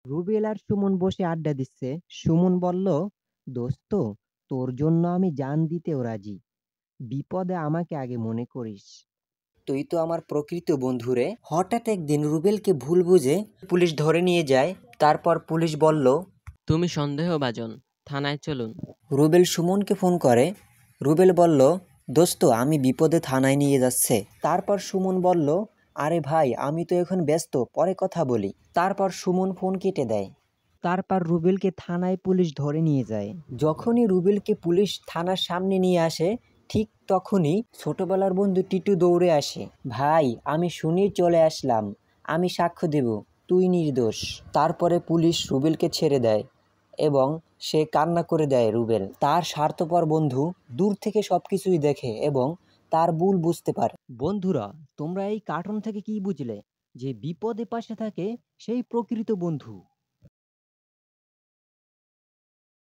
রুবেল আর সুমন বসে আড্ডা দিচ্ছে। সুমন বলল, দোস্ত, তোর জন্য আমি জান দিতেও রাজি। বিপদে আমাকে আগে মনে করিস। তুই তো আমার প্রকৃত বন্ধু রে। হঠাৎ একদিন রুবেলকে ভুল বুঝে পুলিশ ধরে নিয়ে যায়। তারপর পুলিশ বলল, তুমি সন্দেহভাজন, থানায় চলুন। রুবেল সুমনকে ফোন করে। রুবেল বলল, দোস্ত আমি বিপদে, থানায় নিয়ে যাচ্ছে। তারপর সুমন বলল, আরে ভাই আমি তো এখন ব্যস্ত, পরে কথা বলি। তারপর সুমন ফোন কেটে দেয়। তারপর রুবেলকে থানায় পুলিশ ধরে নিয়ে যায়। যখনই রুবেলকে পুলিশ থানার সামনে নিয়ে আসে, ঠিক তখনই ছোটবেলার বন্ধু টিটু দৌড়ে আসে। ভাই আমি শুনেই চলে আসলাম, আমি সাক্ষ্য দেব, তুই নির্দোষ। তারপরে পুলিশ রুবেলকে ছেড়ে দেয় এবং সে কান্না করে দেয়। রুবেল তার স্বার্থপর বন্ধু দূর থেকে সবকিছুই দেখে এবং তার ভুল বুঝতে পারে। বন্ধুরা, তোমরা এই কার্টুন থেকে কি বুঝলে? যে বিপদে পাশে থাকে সেই প্রকৃত বন্ধু।